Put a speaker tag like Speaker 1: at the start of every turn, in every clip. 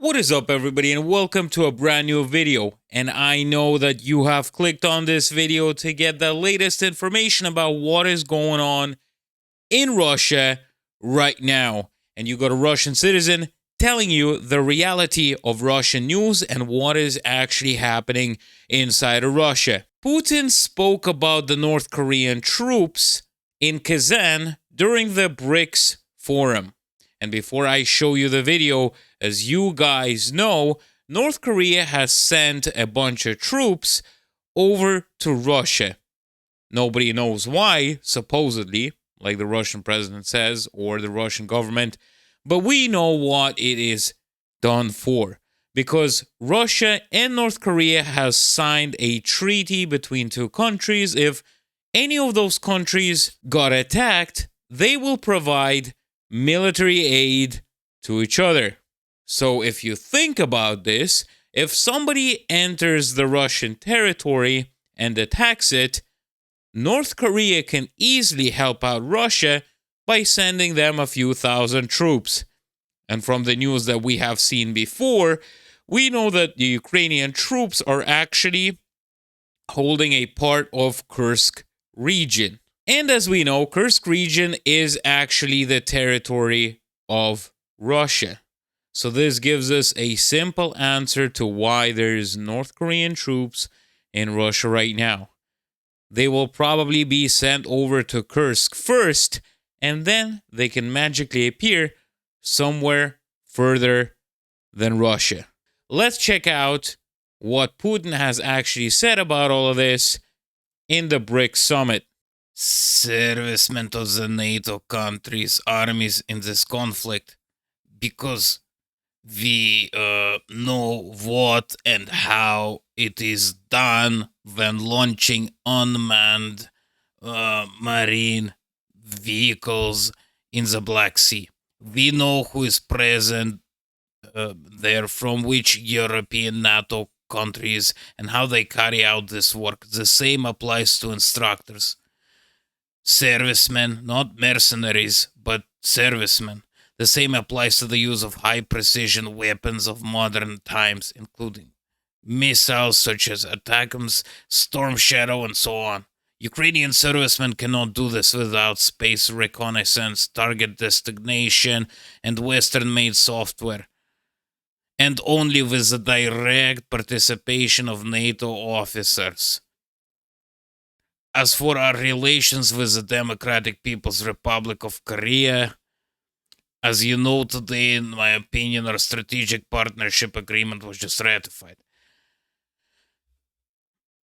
Speaker 1: What is up, everybody, and welcome to a brand new video. And I know that you have clicked on this video to get the latest information about what is going on in Russia right now. And you got a Russian citizen telling you the reality of Russian news and what is actually happening inside of Russia. Putin spoke about the North Korean troops in Kazan during the BRICS forum. And before I show you the video, as you guys know, North Korea has sent a bunch of troops over to Russia. Nobody knows why, supposedly, like the Russian president says, or the Russian government, but we know what it is done for. Because Russia and North Korea has signed a treaty between two countries. If any of those countries got attacked, they will provide military aid to each other. So if you think about this, if somebody enters the Russian territory and attacks it, North Korea can easily help out Russia by sending them a few thousand troops. And from the news that we have seen before, we know that the Ukrainian troops are actually holding a part of Kursk region. And as we know, Kursk region is actually the territory of Russia. So this gives us a simple answer to why there's North Korean troops in Russia right now. They will probably be sent over to Kursk first, and then they can magically appear somewhere further than Russia. Let's check out what Putin has actually said about all of this in the BRICS summit.
Speaker 2: Servicemen of the NATO countries' armies in this conflict because we know what and how it is done when launching unmanned marine vehicles in the Black Sea. We know who is present there, from which European NATO countries, and how they carry out this work. The same applies to instructors. Servicemen, not mercenaries, but servicemen. The same applies to the use of high-precision weapons of modern times, including missiles such as ATACMS, Storm Shadow, and so on. Ukrainian servicemen cannot do this without space reconnaissance, target designation, and Western-made software, and only with the direct participation of NATO officers. As for our relations with the Democratic People's Republic of Korea, as you know today, in my opinion, our strategic partnership agreement was just ratified.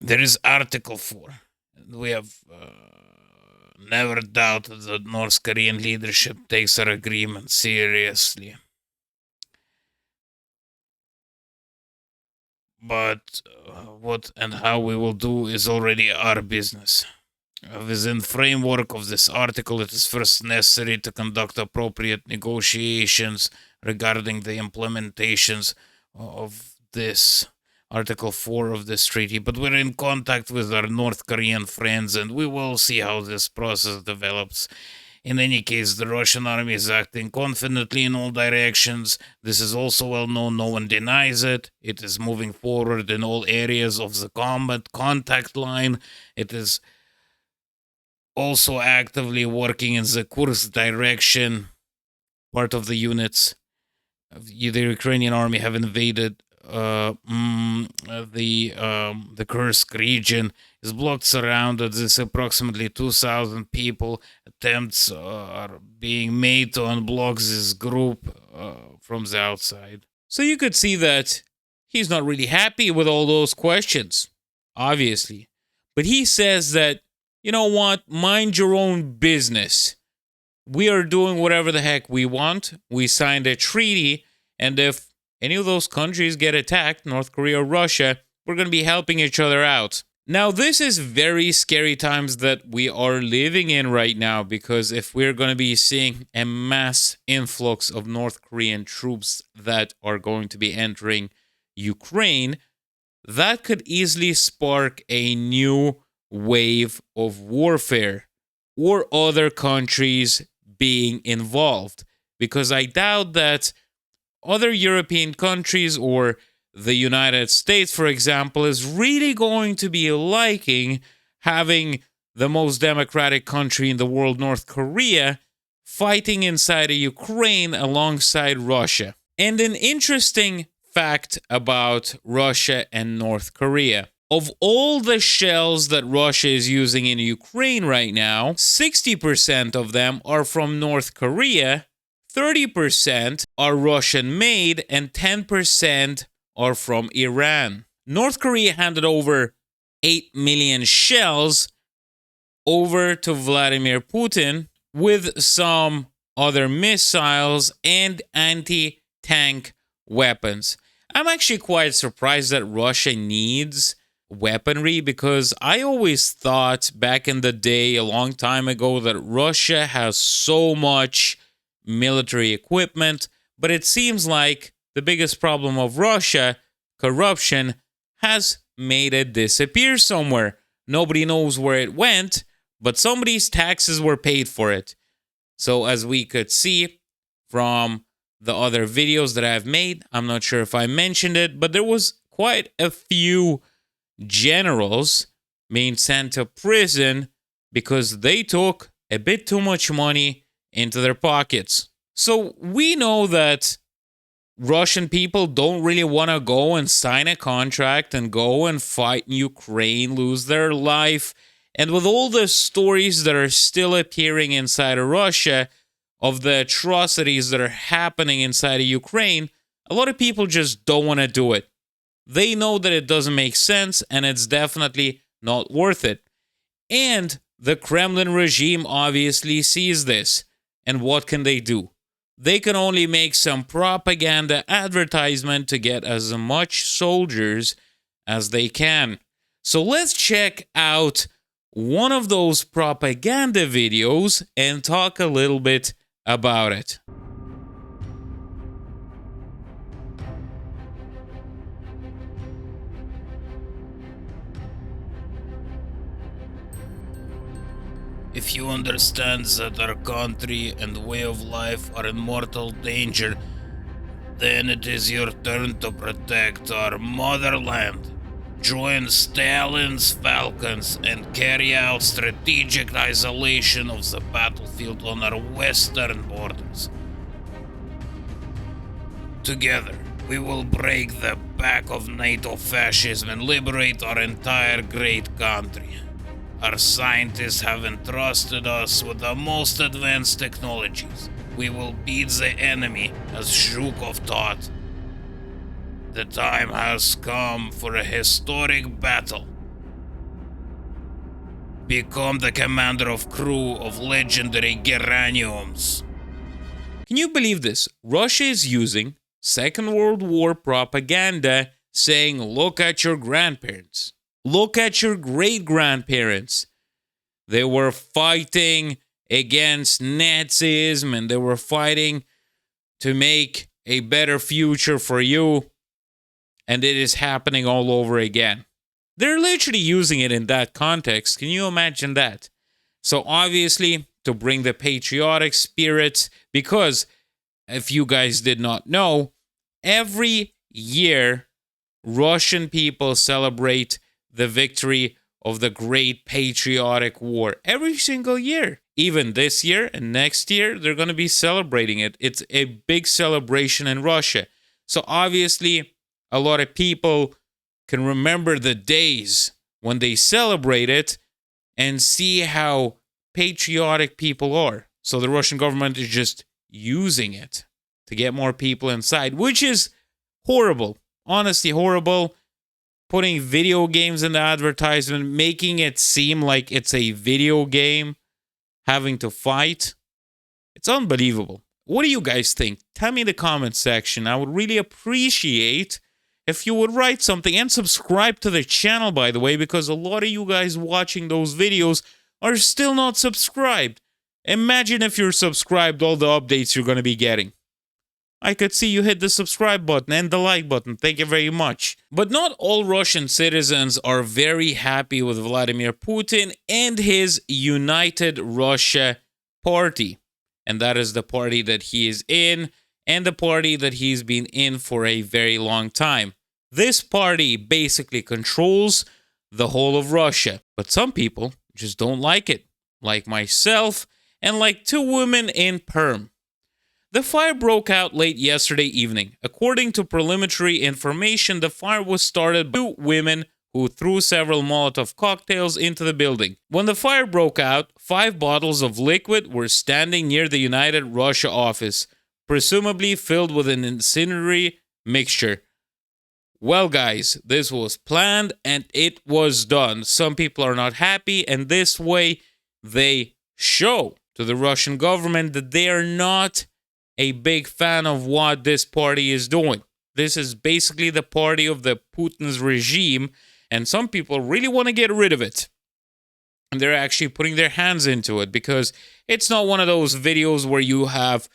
Speaker 2: There is Article 4. We have never doubted that North Korean leadership takes our agreement seriously. But what and how we will do is already our business. Within framework of this article, it is first necessary to conduct appropriate negotiations regarding the implementations of this Article 4 of this treaty. But we're in contact with our North Korean friends, and we will see how this process develops. In any case, the Russian army is acting confidently in all directions. This is also well known, no one denies it. It is moving forward in all areas of the combat contact line. It is also actively working in the Kursk direction. Part of the units of the Ukrainian army have invaded the Kursk region. Is blocked, surrounded. There's approximately 2,000 people. Attempts are being made to unblock this group from the outside.
Speaker 1: So you could see that he's not really happy with all those questions, obviously. But he says that, you know what, mind your own business. We are doing whatever the heck we want. We signed a treaty, and if any of those countries get attacked, North Korea or Russia, we're going to be helping each other out. Now, this is very scary times that we are living in right now, because if we're going to be seeing a mass influx of North Korean troops that are going to be entering Ukraine, that could easily spark a new wave of warfare or other countries being involved. Because I doubt that other European countries or the United States, for example, is really going to be liking having the most democratic country in the world, North Korea, fighting inside of Ukraine alongside Russia. And an interesting fact about Russia and North Korea. Of all the shells that Russia is using in Ukraine right now, 60% of them are from North Korea, 30% are Russian made, and 10% are from Iran. North Korea handed over 8 million shells over to Vladimir Putin with some other missiles and anti-tank weapons. I'm actually quite surprised that Russia needs weaponry, because I always thought back in the day, a long time ago, that Russia has so much military equipment, but it seems like the biggest problem of Russia, corruption, has made it disappear somewhere. Nobody knows where it went, but somebody's taxes were paid for it. So as we could see from the other videos that I've made, I'm not sure if I mentioned it, but there was quite a few generals being sent to prison because they took a bit too much money into their pockets. So we know that Russian people don't really want to go and sign a contract and go and fight in Ukraine, lose their life. And with all the stories that are still appearing inside of Russia of the atrocities that are happening inside of Ukraine, a lot of people just don't want to do it. They know that it doesn't make sense and it's definitely not worth it. And the Kremlin regime obviously sees this. And what can they do? They can only make some propaganda advertisement to get as much soldiers as they can. So let's check out one of those propaganda videos and talk a little bit about it.
Speaker 2: If you understand that our country and way of life are in mortal danger, then it is your turn to protect our motherland. Join Stalin's Falcons and carry out strategic isolation of the battlefield on our western borders. Together, we will break the back of NATO fascism and liberate our entire great country. Our scientists have entrusted us with the most advanced technologies. We will beat the enemy, as Zhukov taught. The time has come for a historic battle. Become the commander of crew of legendary Geraniums.
Speaker 1: Can you believe this? Russia is using Second World War propaganda saying, look at your grandparents. Look at your great-grandparents. They were fighting against Nazism and they were fighting to make a better future for you. And it is happening all over again. They're literally using it in that context. Can you imagine that? So obviously, to bring the patriotic spirit, because if you guys did not know, every year Russian people celebrate the victory of the Great Patriotic War. Every single year. Even this year and next year, they're going to be celebrating it. It's a big celebration in Russia. So obviously, a lot of people can remember the days when they celebrate it and see how patriotic people are. So the Russian government is just using it to get more people inside, which is horrible. Honestly, horrible. Putting video games in the advertisement, making it seem like it's a video game, having to fight. It's unbelievable. What do you guys think? Tell me in the comment section. I would really appreciate if you would write something and subscribe to the channel, by the way, because a lot of you guys watching those videos are still not subscribed. Imagine if you're subscribed, all the updates you're going to be getting. I could see you hit the subscribe button and the like button. Thank you very much. But not all Russian citizens are very happy with Vladimir Putin and his United Russia party. And that is the party that he is in. and the party that he's been in for a very long time. This party basically controls the whole of Russia, but some people just don't like it, like myself and like two women in Perm. The fire broke out late yesterday evening. According to preliminary information, the fire was started by two women who threw several Molotov cocktails into the building. When the fire broke out, 5 bottles of liquid were standing near the United Russia office, presumably filled with an incendiary mixture. Well, guys, this was planned and it was done. Some people are not happy, and this way they show to the Russian government that they are not a big fan of what this party is doing. This is basically the party of the Putin's regime, and some people really want to get rid of it. And they're actually putting their hands into it, because it's not one of those videos where you have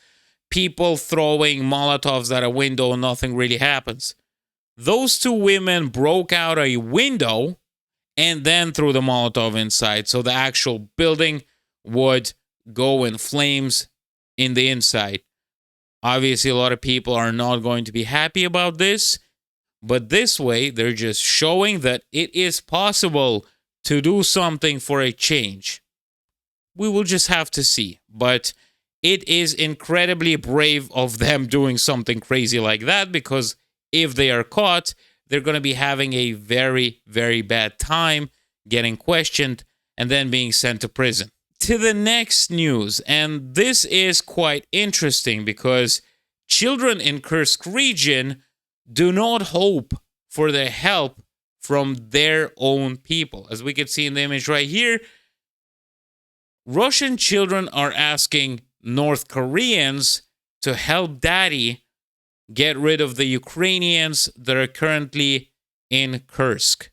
Speaker 1: people throwing Molotovs at a window and nothing really happens. Those two women broke out a window and then threw the Molotov inside, so the actual building would go in flames in the inside. Obviously, a lot of people are not going to be happy about this, but this way, they're just showing that it is possible to do something for a change. We will just have to see, but it is incredibly brave of them doing something crazy like that, because if they are caught, they're going to be having a very, very bad time getting questioned and then being sent to prison. To the next news, and this is quite interesting because children in Kursk region do not hope for the help from their own people. As we can see in the image right here, Russian children are asking North Koreans to help daddy get rid of the Ukrainians that are currently in Kursk.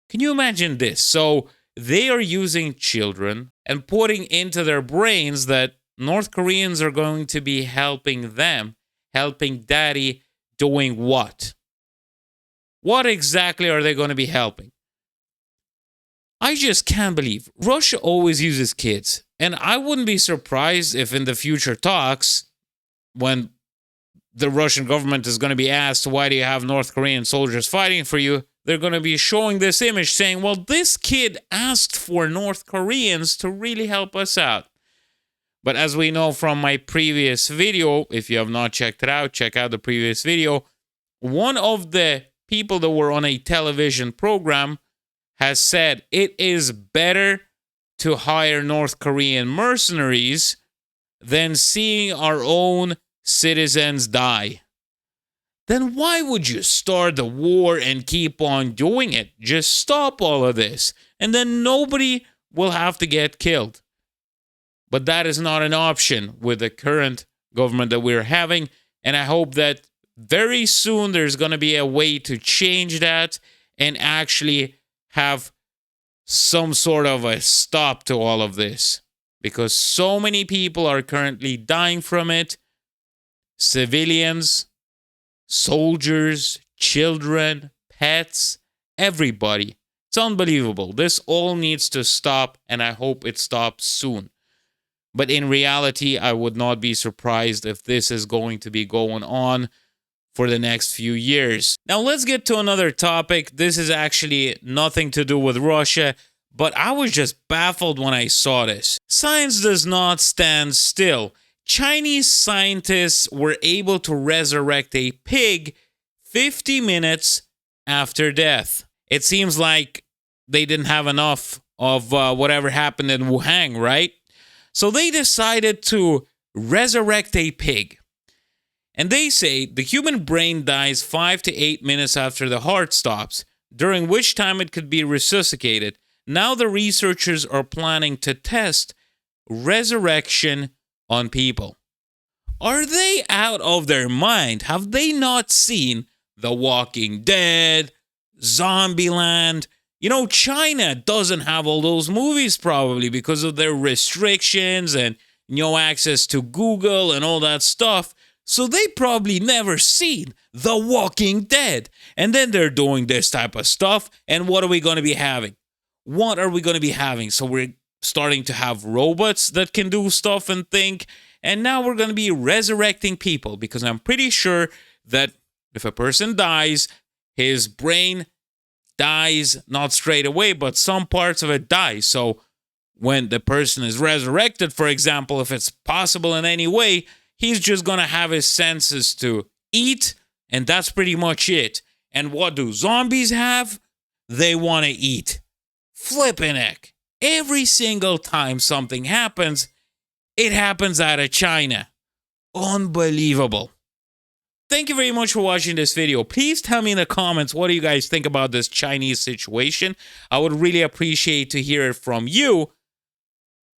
Speaker 1: Can you imagine this? So they are using children and putting into their brains that North Koreans are going to be helping them, helping daddy, doing what? What exactly are they going to be helping? I just can't believe Russia always uses kids. And I wouldn't be surprised if in the future talks, when the Russian government is going to be asked, why do you have North Korean soldiers fighting for you? They're going to be showing this image saying, well, this kid asked for North Koreans to really help us out. But as we know from my previous video, if you have not checked it out, check out the previous video. One of the people that were on a television program has said it is better to hire North Korean mercenaries than seeing our own citizens die. Then why would you start the war and keep on doing it? Just stop all of this, and then nobody will have to get killed. But that is not an option with the current government that we're having, and I hope that very soon there's going to be a way to change that and actually have some sort of a stop to all of this, because so many people are currently dying from it. Civilians, soldiers, children, pets, everybody. It's unbelievable. This all needs to stop, and I hope it stops soon. But in reality, I would not be surprised if this is going to be going on for the next few years. Now let's get to another topic. This is actually nothing to do with Russia, but I was just baffled when I saw this. Science does not stand still. Chinese scientists were able to resurrect a pig 50 minutes after death. It seems like they didn't have enough of whatever happened in Wuhan, right? So they decided to resurrect a pig. And they say the human brain dies 5 to 8 minutes after the heart stops, during which time it could be resuscitated. Now the researchers are planning to test resurrection on people. Are they out of their mind? Have they not seen The Walking Dead, Zombieland? You know, China doesn't have all those movies probably because of their restrictions and no access to Google and all that stuff. So they probably never seen The Walking Dead. And then they're doing this type of stuff. And what are we going to be having? What are we going to be having? So we're starting to have robots that can do stuff and think. And now we're going to be resurrecting people, because I'm pretty sure that if a person dies, his brain dies not straight away, but some parts of it die. So when the person is resurrected, for example, if it's possible in any way, he's just going to have his senses to eat, and that's pretty much it. And what do zombies have? They want to eat. Flippin' heck. Every single time something happens, it happens out of China. Unbelievable. Thank you very much for watching this video. Please tell me in the comments, what do you guys think about this Chinese situation? I would really appreciate to hear it from you.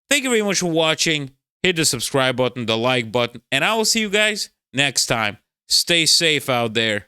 Speaker 1: Thank you very much for watching. Hit the subscribe button, the like button, and I will see you guys next time. Stay safe out there.